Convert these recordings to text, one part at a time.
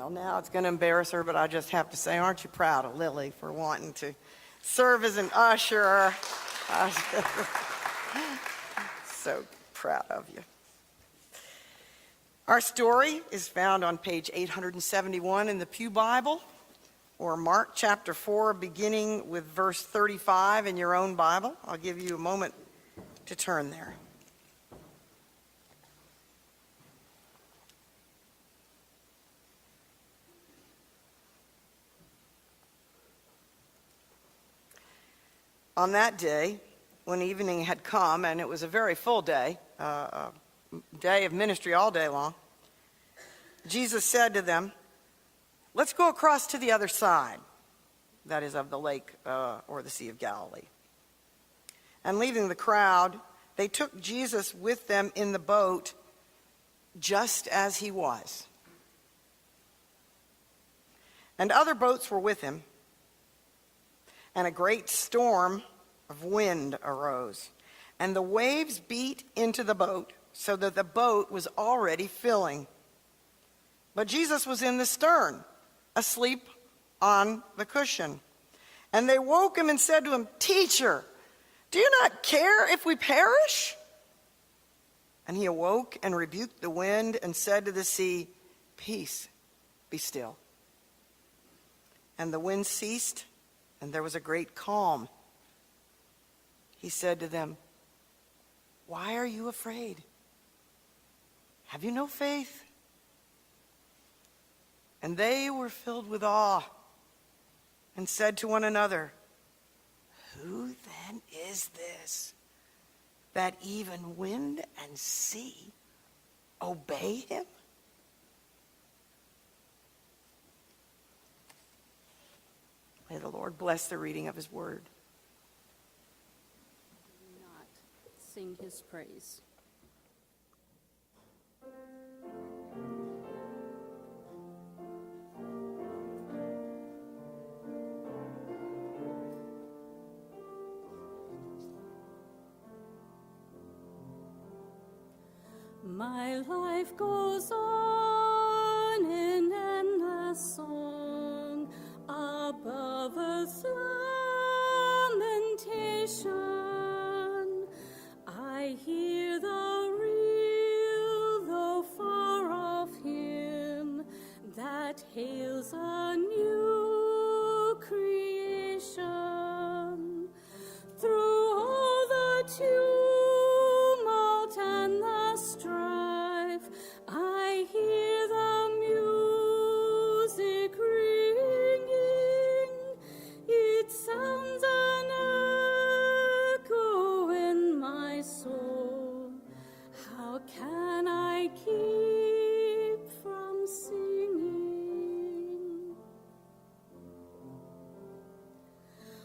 Well, now it's going to embarrass her, but I just have to say, aren't you proud of Lily for wanting to serve as an usher? So proud of you. Our story is found on page 871 in the Pew Bible, or Mark chapter 4, beginning with verse 35 in your own Bible. I'll give you a moment to turn there. On that day, when evening had come, and it was a very full day, a day of ministry all day long, Jesus said to them, "Let's go across to the other side," that is, of the lake or the Sea of Galilee. And leaving the crowd, they took Jesus with them in the boat, just as he was. And other boats were with him. And a great storm of wind arose, and the waves beat into the boat, so that the boat was already filling. But Jesus was in the stern, asleep on the cushion. And they woke him and said to him, "Teacher, do you not care if we perish?" And he awoke and rebuked the wind and said to the sea, "Peace, be still." And the wind ceased, and there was a great calm. He said to them, "Why are you afraid? Have you no faith?" And they were filled with awe and said to one another, "Who then is this, that even wind and sea obey him?" May the Lord bless the reading of his word. Do not sing his praise. My life goes on in endless song above earth's lamentation. I hear the real, though far off hymn that hails a new creation. Through all the tumult and the strife, I hear the music ringing. It sounds an echo in my soul. How can I keep from singing?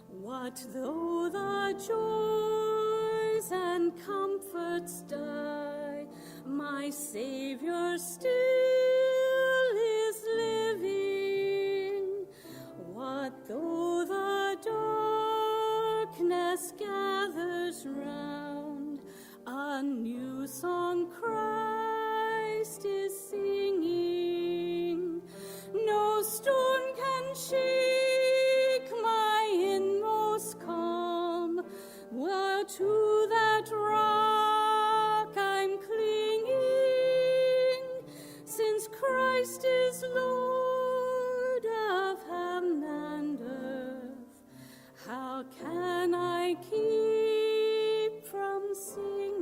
What though the joys and comforts die, my Savior still is living. What though the darkness gathers round, a new song Christ is singing. No stone can shake my inmost calm, while to that rock I'm clinging, since Christ is Lord of heaven and earth. How can I keep from singing?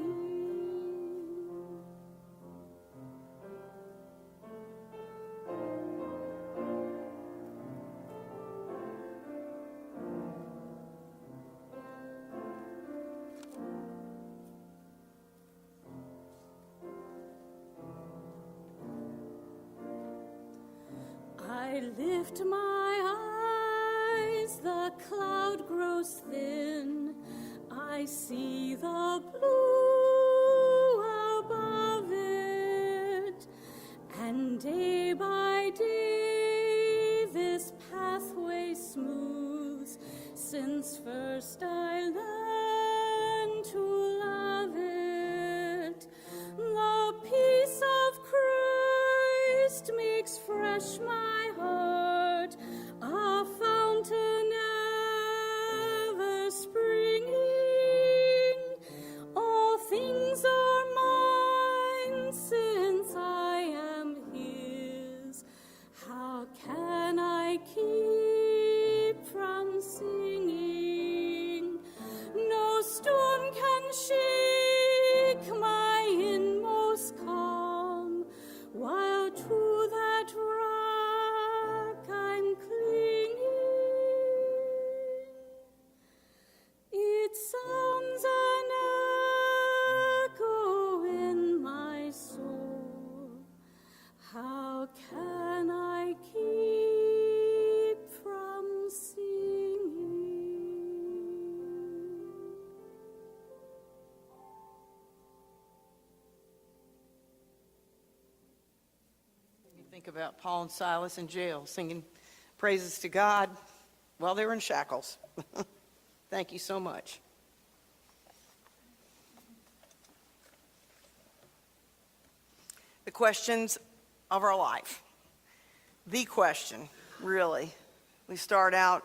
I lift my eyes, the cloud grows thin. I see the blue above it, and day by day this pathway smooths, since first I learned to love it. The peace of Christ makes friends refresh my heart, a fountain ever springing. All things are mine since I am his. How can I keep from singing? No storm can shake my inmost calm, while to that rock I'm clinging. It sounds an echo in my soul. How can I keep from singing? You think about Paul and Silas in jail singing praises to God while they were in shackles. Thank you so much. The questions of our life. The question, really. We start out,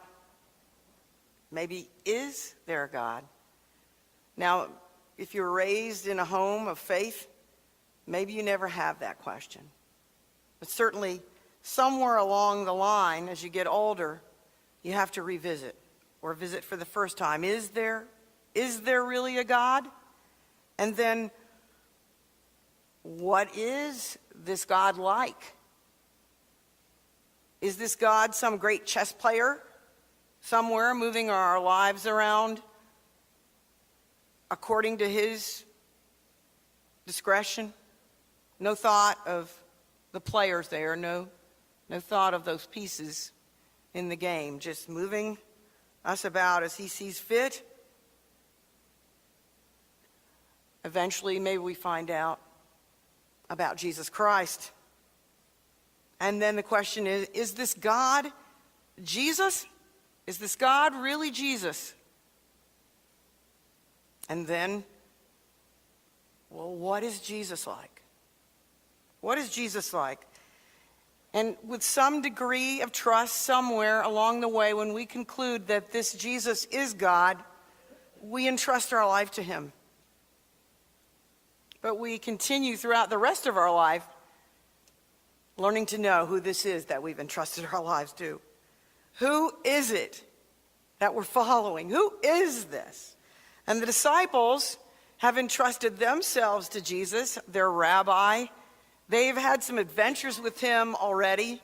maybe, is there a God? Now, if you're raised in a home of faith, maybe you never have that question. But certainly, somewhere along the line, as you get older, you have to revisit or visit for the first time. Is there really a God? And then, what is this God like? Is this God some great chess player somewhere moving our lives around according to his discretion? No thought of the players there, no thought of those pieces in the game, just moving us about as he sees fit. Eventually, maybe we find out about Jesus Christ. And then the question is this God Jesus? Is this God really Jesus? And then, well, what is Jesus like? What is Jesus like? And with some degree of trust somewhere along the way, when we conclude that this Jesus is God, we entrust our life to him. But we continue throughout the rest of our life learning to know who this is that we've entrusted our lives to. Who is it that we're following? Who is this? And the disciples have entrusted themselves to Jesus, their rabbi. They've had some adventures with him already,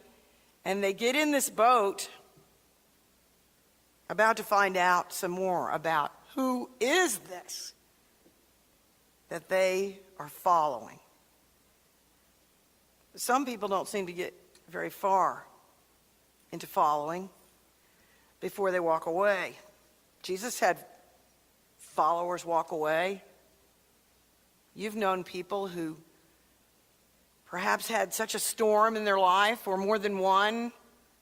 and they get in this boat about to find out some more about who is this that they are following. Some people don't seem to get very far into following before they walk away. Jesus had followers walk away. You've known people who perhaps had such a storm in their life, or more than one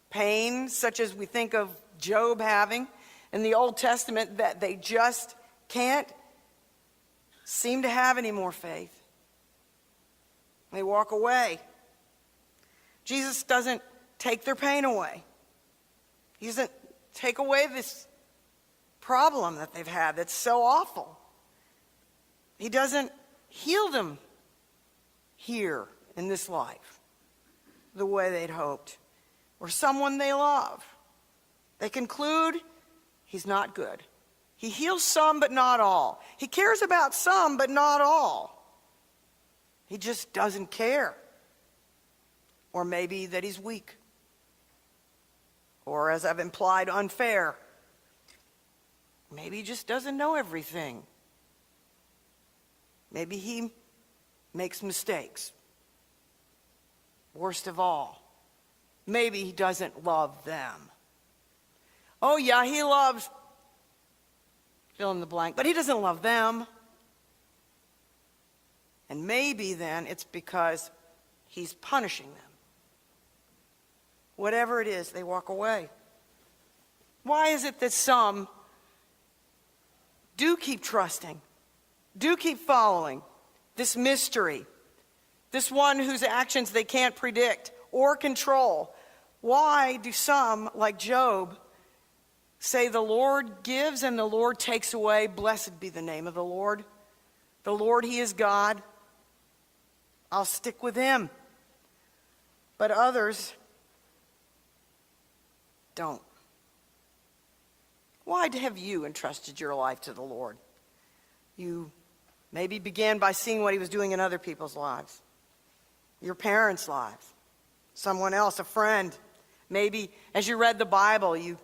pain, such as we think of Job having in the Old Testament, that they just can't seem to have any more faith. They walk away. Jesus doesn't take their pain away. He doesn't take away this problem that they've had that's so awful. He doesn't heal them here in this life the way they'd hoped, or someone they love. They conclude he's not good. He heals some, but not all. He cares about some, but not all. He just doesn't care. Or maybe that he's weak. Or, as I've implied, unfair. Maybe he just doesn't know everything. Maybe he makes mistakes. Worst of all, maybe he doesn't love them. Oh yeah, he loves, fill in the blank, but he doesn't love them. And maybe then it's because he's punishing them. Whatever it is, they walk away. Why is it that some do keep trusting, do keep following this mystery, this one whose actions they can't predict or control. Why do some, like Job, say the Lord gives and the Lord takes away? Blessed be the name of the Lord. The Lord, he is God. I'll stick with him. But others don't. Why have you entrusted your life to the Lord? You maybe began by seeing what he was doing in other people's lives, your parents' lives, someone else, a friend. Maybe as you read the Bible, you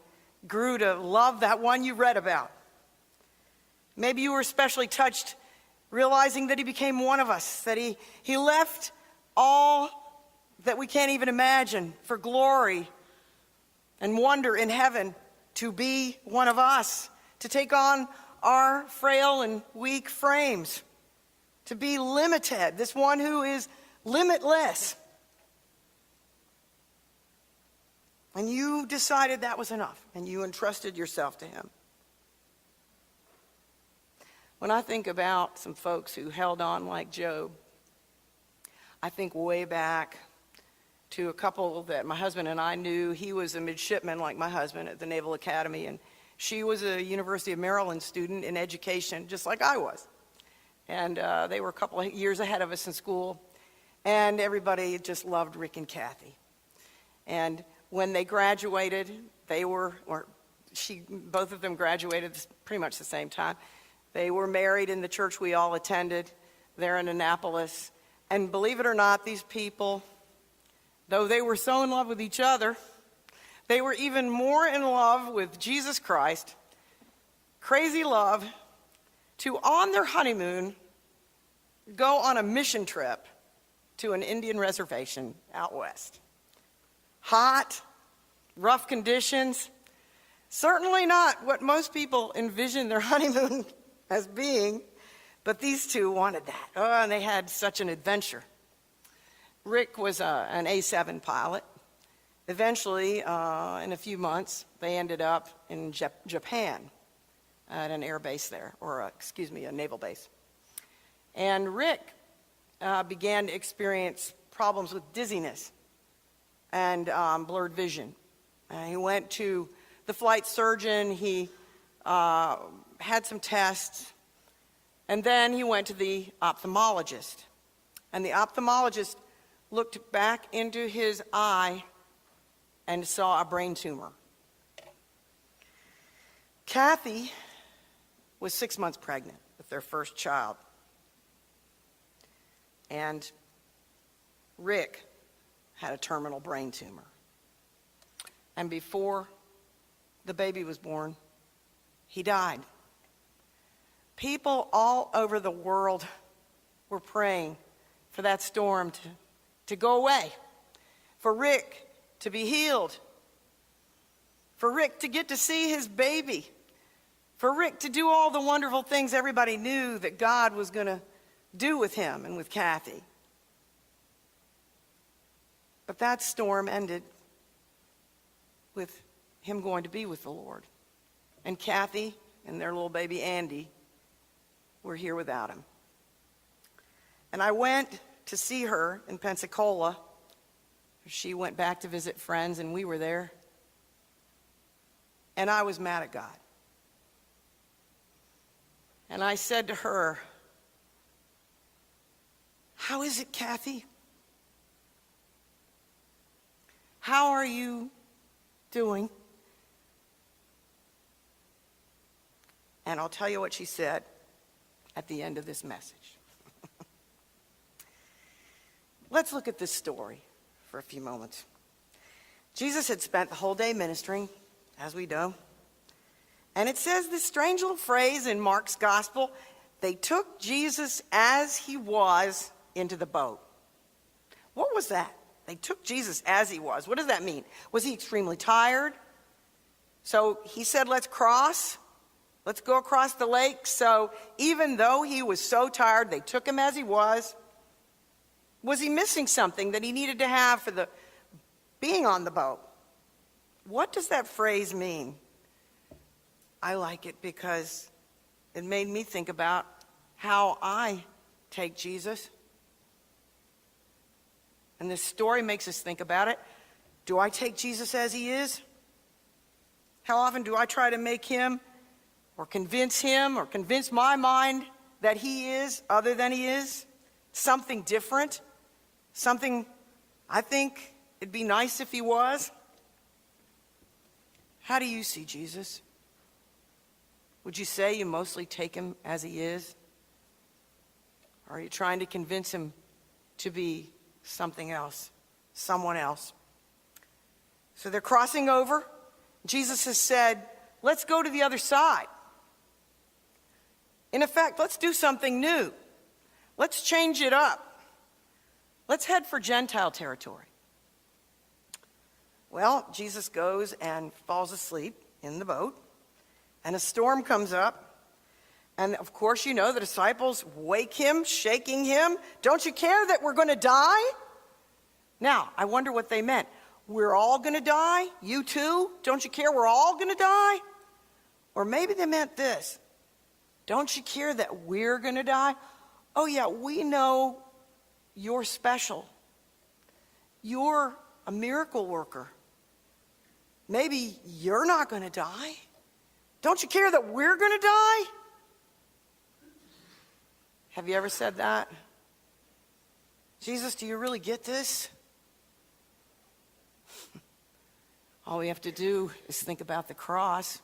grew to love that one you read about. Maybe you were especially touched realizing that he became one of us, that he left all that we can't even imagine for glory and wonder in heaven to be one of us, to take on our frail and weak frames, to be limited, this one who is limitless. And you decided that was enough, and you entrusted yourself to him. When I think about some folks who held on like Job, I think way back to a couple that my husband and I knew. He was a midshipman like my husband at the Naval Academy, and she was a University of Maryland student in education, just like I was. And they were a couple of years ahead of us in school, and everybody just loved Rick and Kathy. And when they graduated, both of them graduated pretty much the same time. They were married in the church we all attended there in Annapolis. And believe it or not, these people, though they were so in love with each other, they were even more in love with Jesus Christ, crazy love, to, on their honeymoon, go on a mission trip to an Indian reservation out west. Hot, rough conditions, certainly not what most people envision their honeymoon as being, but these two wanted that. Oh, and they had such an adventure. Rick was an A-7 pilot. Eventually, in a few months, they ended up in Japan at an air base there, or a naval base. And Rick began to experience problems with dizziness and blurred vision. He went to the flight surgeon. He had some tests, and then he went to the ophthalmologist. And the ophthalmologist looked back into his eye and saw a brain tumor. Kathy was 6 months pregnant with their first child. And Rick had a terminal brain tumor. And before the baby was born, he died. People all over the world were praying for that storm to go away, for Rick to be healed, for Rick to get to see his baby, for Rick to do all the wonderful things everybody knew that God was going to do with him and with Kathy. But that storm ended with him going to be with the Lord. And Kathy and their little baby Andy were here without him. And I went to see her in Pensacola. She went back to visit friends, and we were there. And I was mad at God. And I said to her, "How is it, Kathy? How are you doing?" And I'll tell you what she said at the end of this message. Let's look at this story for a few moments. Jesus had spent the whole day ministering, as we do. And it says this strange little phrase in Mark's gospel: they took Jesus as he was into the boat. What was that? They took Jesus as he was. What does that mean? Was he extremely tired? So he said, let's cross. Let's go across the lake. So even though he was so tired, they took him as he was. Was he missing something that he needed to have for the being on the boat? What does that phrase mean? I like it because it made me think about how I take Jesus. And this story makes us think about it. Do I take Jesus as he is? How often do I try to make him or convince my mind that he is other than he is? Something different? Something I think it'd be nice if he was? How do you see Jesus? Would you say you mostly take him as he is? Or are you trying to convince him to be something else, someone else? So they're crossing over. Jesus has said, let's go to the other side. In effect, let's do something new. Let's change it up. Let's head for Gentile territory. Well, Jesus goes and falls asleep in the boat, and a storm comes up. And of course, you know, the disciples wake him, shaking him. Don't you care that we're going to die? Now, I wonder what they meant. We're all going to die? You too? Don't you care we're all going to die? Or maybe they meant this. Don't you care that we're going to die? Oh yeah, we know you're special. You're a miracle worker. Maybe you're not going to die. Don't you care that we're going to die? Have you ever said that? Jesus, do you really get this? All we have to do is think about the cross.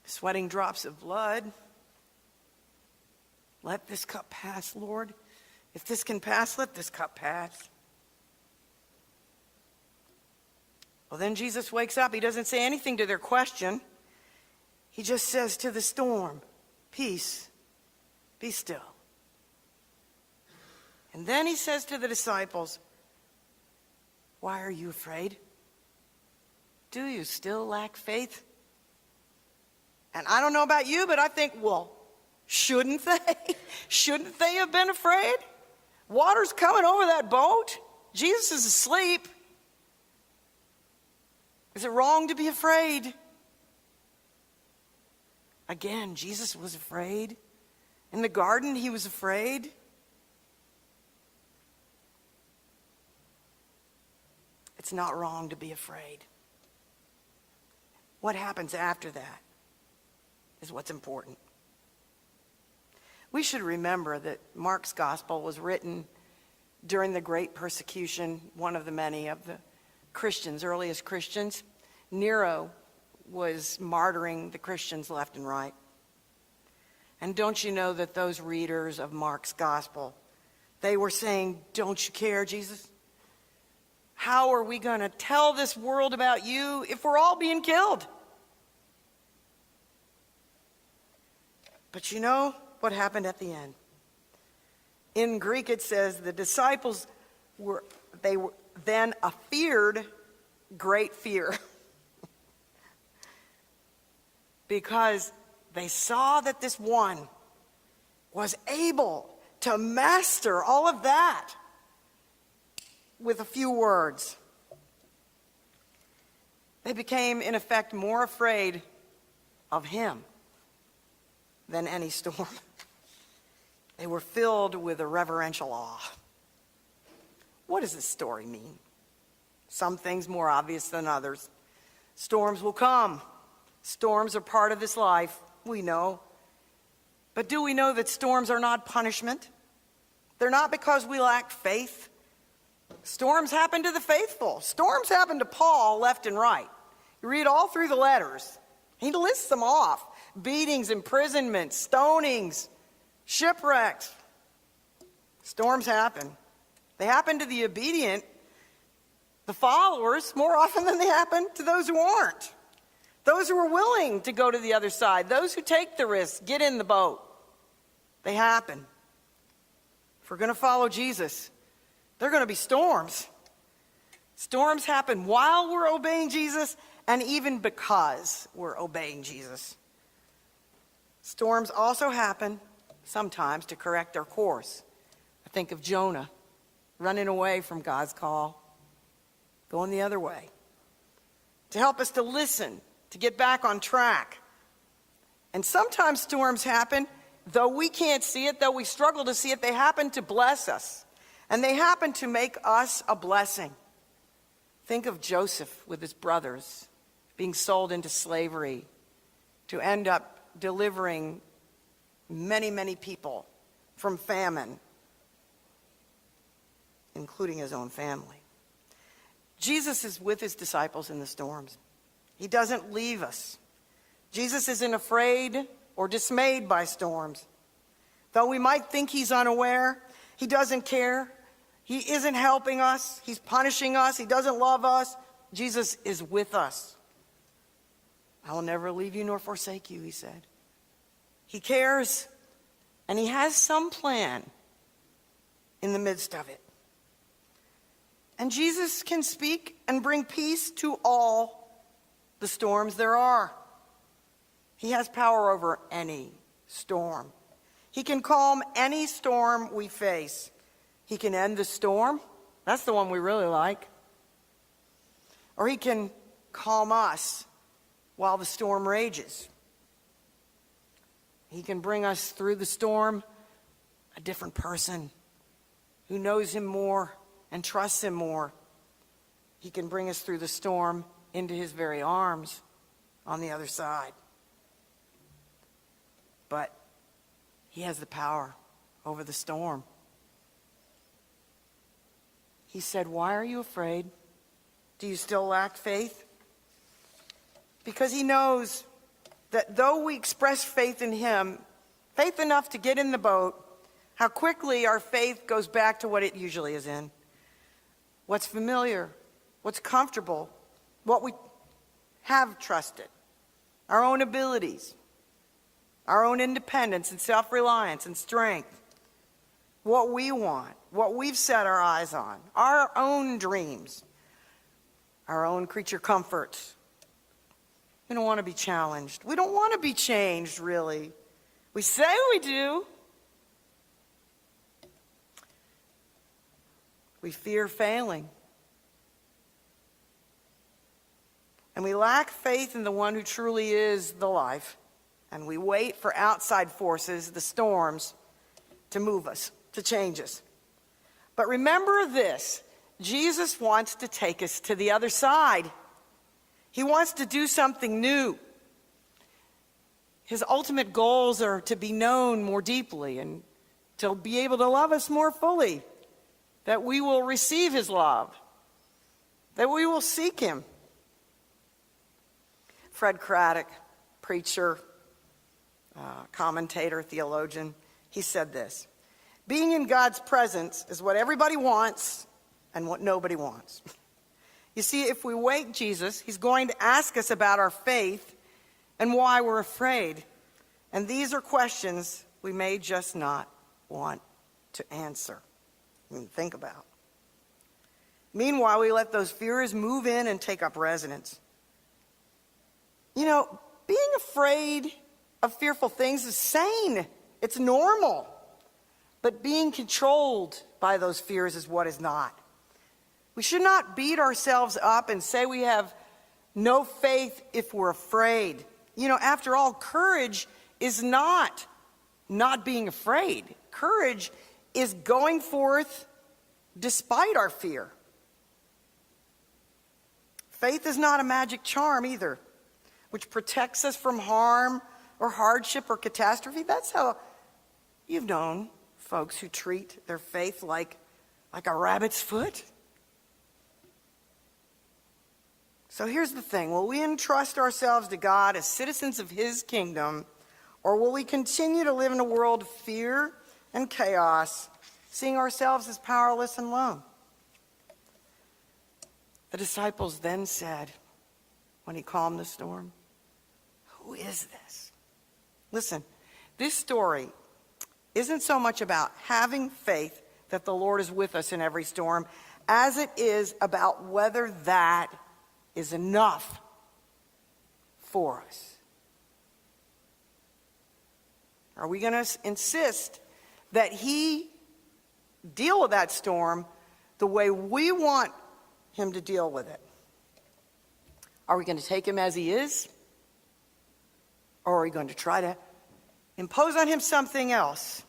Sweating drops of blood. Let this cup pass, Lord. If this can pass, let this cup pass. Well, then Jesus wakes up. He doesn't say anything to their question. He just says to the storm, peace, be still. And then he says to the disciples, why are you afraid? Do you still lack faith? And I don't know about you, but I think, well, shouldn't they? Shouldn't they have been afraid? Water's coming over that boat. Jesus is asleep. Is it wrong to be afraid? Again, Jesus was afraid. In the garden, he was afraid. It's not wrong to be afraid. What happens after that is what's important. We should remember that Mark's gospel was written during the great persecution, one of the many of the Christians, earliest Christians. Nero was martyring the Christians left and right. And don't you know that those readers of Mark's gospel, they were saying, don't you care, Jesus? How are we going to tell this world about you if we're all being killed? But you know what happened at the end? In Greek it says the disciples were then feared great fear. Because they saw that this one was able to master all of that with a few words. They became, in effect, more afraid of him than any storm. They were filled with a reverential awe. What does this story mean? Some things more obvious than others. Storms will come. Storms are part of this life, we know. But do we know that storms are not punishment? They're not because we lack faith. Storms happen to the faithful. Storms happen to Paul left and right. You read all through the letters. He lists them off. Beatings, imprisonment, stonings, shipwrecks. Storms happen. They happen to the obedient, the followers, more often than they happen to those who aren't. Those who are willing to go to the other side, those who take the risk, get in the boat. They happen. If we're going to follow Jesus, there are going to be storms. Storms happen while we're obeying Jesus and even because we're obeying Jesus. Storms also happen sometimes to correct our course. I think of Jonah running away from God's call, going the other way, to help us to listen, to get back on track. And sometimes storms happen, though we can't see it, though we struggle to see it, they happen to bless us. And they happen to make us a blessing. Think of Joseph with his brothers being sold into slavery to end up delivering many, many people from famine, including his own family. Jesus is with his disciples in the storms. He doesn't leave us. Jesus isn't afraid or dismayed by storms. Though we might think he's unaware, he doesn't care. He isn't helping us. He's punishing us. He doesn't love us. Jesus is with us. I will never leave you nor forsake you, he said. He cares, and he has some plan in the midst of it. And Jesus can speak and bring peace to all the storms there are. He has power over any storm. He can calm any storm we face. He can end the storm. That's the one we really like. Or he can calm us while the storm rages. He can bring us through the storm a different person who knows him more and trusts him more. He can bring us through the storm into his very arms on the other side. But he has the power over the storm. He said, "Why are you afraid? Do you still lack faith?" Because he knows that though we express faith in him, faith enough to get in the boat, how quickly our faith goes back to what it usually is in. What's familiar, what's comfortable, what we have trusted, our own abilities, our own independence and self-reliance and strength, what we want, what we've set our eyes on, our own dreams, our own creature comforts. We don't want to be challenged. We don't want to be changed, really. We say we do. We fear failing. And we lack faith in the one who truly is the life. And we wait for outside forces, the storms, to move us, to change us. But remember this, Jesus wants to take us to the other side. He wants to do something new. His ultimate goals are to be known more deeply and to be able to love us more fully, that we will receive his love, that we will seek him. Fred Craddock, preacher, commentator, theologian, he said this: "Being in God's presence is what everybody wants and what nobody wants." You see, if we wait Jesus, he's going to ask us about our faith and why we're afraid. And these are questions we may just not want to answer and think about. Meanwhile, we let those fears move in and take up residence. You know, being afraid of fearful things is sane. It's normal. But being controlled by those fears is what is not. We should not beat ourselves up and say we have no faith if we're afraid. You know, after all, courage is not being afraid. Courage is going forth despite our fear. Faith is not a magic charm either, which protects us from harm or hardship or catastrophe. That's how you've known folks who treat their faith like a rabbit's foot. So here's the thing. Will we entrust ourselves to God as citizens of his kingdom, or will we continue to live in a world of fear and chaos, seeing ourselves as powerless and alone? The disciples then said, when he calmed the storm, "Who is this?" Listen, this story isn't so much about having faith that the Lord is with us in every storm, as it is about whether that is enough for us. Are we going to insist that he deal with that storm the way we want him to deal with it? Are we going to take him as he is? Or are we going to try to impose on him something else?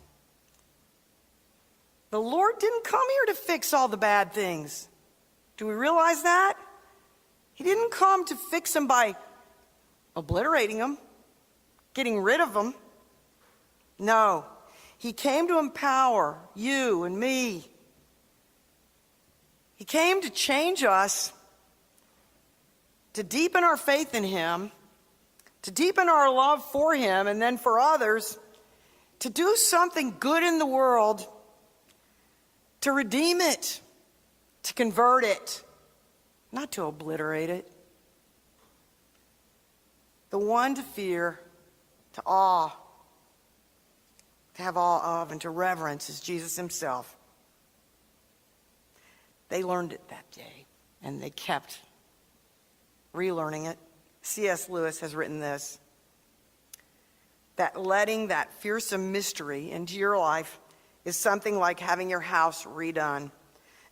The Lord didn't come here to fix all the bad things. Do we realize that? He didn't come to fix them by obliterating them, getting rid of them. No, he came to empower you and me. He came to change us, to deepen our faith in him, to deepen our love for him and then for others, to do something good in the world, to redeem it, to convert it, not to obliterate it. The one to fear, to awe, to have awe of, and to reverence is Jesus himself. They learned it that day, and they kept relearning it. C.S. Lewis has written this, that letting that fearsome mystery into your life is something like having your house redone,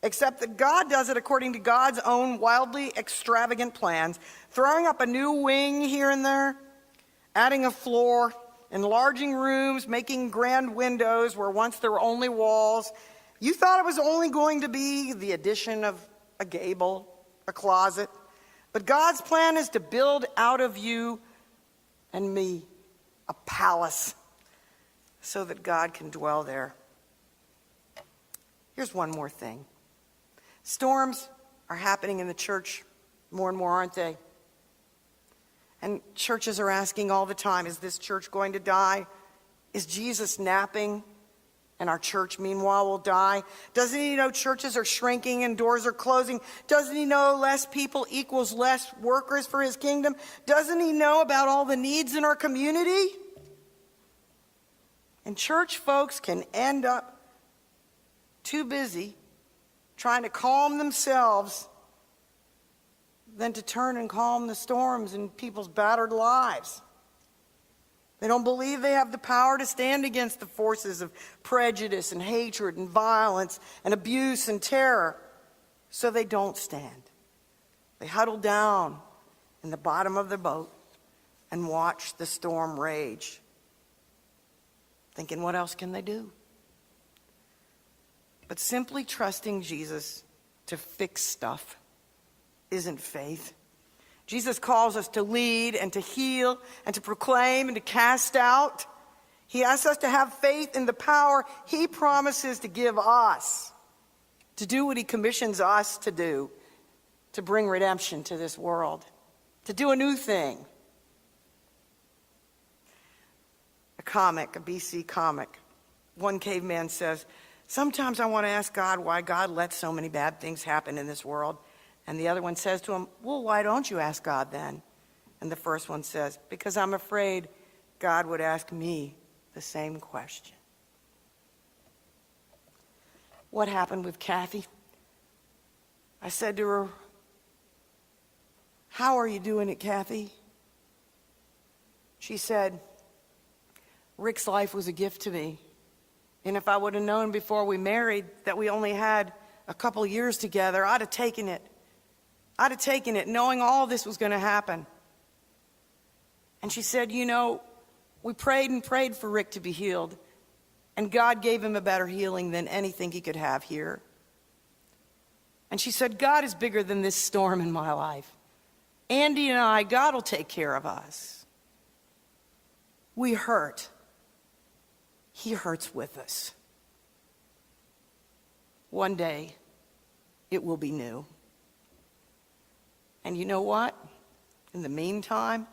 except that God does it according to God's own wildly extravagant plans, throwing up a new wing here and there, adding a floor, enlarging rooms, making grand windows where once there were only walls. You thought it was only going to be the addition of a gable, a closet. But God's plan is to build out of you and me a palace so that God can dwell there. Here's one more thing. Storms are happening in the church more and more, aren't they? And churches are asking all the time, is this church going to die? Is Jesus napping and our church, meanwhile, will die? Doesn't he know churches are shrinking and doors are closing? Doesn't he know less people equals less workers for his kingdom? Doesn't he know about all the needs in our community? And church folks can end up too busy trying to calm themselves than to turn and calm the storms in people's battered lives. They don't believe they have the power to stand against the forces of prejudice and hatred and violence and abuse and terror, so they don't stand. They huddle down in the bottom of their boat and watch the storm rage, thinking, what else can they do? But simply trusting Jesus to fix stuff isn't faith. Jesus calls us to lead and to heal and to proclaim and to cast out. He asks us to have faith in the power he promises to give us, to do what he commissions us to do, to bring redemption to this world, to do a new thing. A BC comic, one caveman says, sometimes I want to ask God why God lets so many bad things happen in this world. And the other one says to him, well, why don't you ask God then? And the first one says, because I'm afraid God would ask me the same question. What happened with Kathy? I said to her, how are you doing it, Kathy? She said, Rick's life was a gift to me. And if I would have known before we married that we only had a couple years together, I'd have taken it. I'd have taken it knowing all this was going to happen. And she said, you know, we prayed and prayed for Rick to be healed, and God gave him a better healing than anything he could have here. And she said, God is bigger than this storm in my life. Andy and I, God will take care of us. We hurt. He hurts with us. One day, it will be new. And you know what? In the meantime,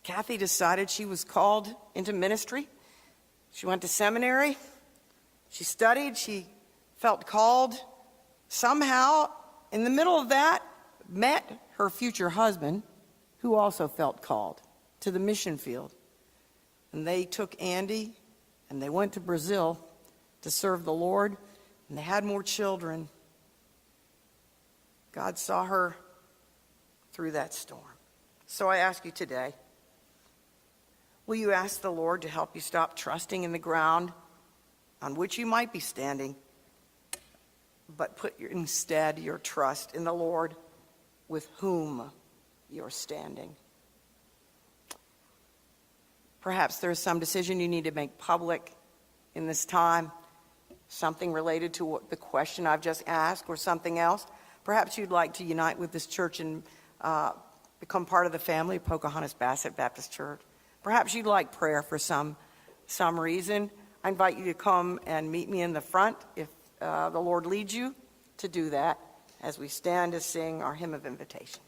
Kathy decided she was called into ministry. She went to seminary. She studied. She felt called. Somehow, in the middle of that, met her future husband, who also felt called to the mission field. And they took Andy and they went to Brazil to serve the Lord, and they had more children. God saw her through that storm. So I ask you today, will you ask the Lord to help you stop trusting in the ground on which you might be standing, but put instead your trust in the Lord with whom you're standing? Perhaps there's some decision you need to make public in this time. something related to the question I've just asked or something else, perhaps you'd like to unite with this church and become part of the family of Pocahontas Bassett Baptist Church. Perhaps you'd like prayer for some reason. I invite you to come and meet me in the front if the Lord leads you to do that as we stand to sing our hymn of invitation.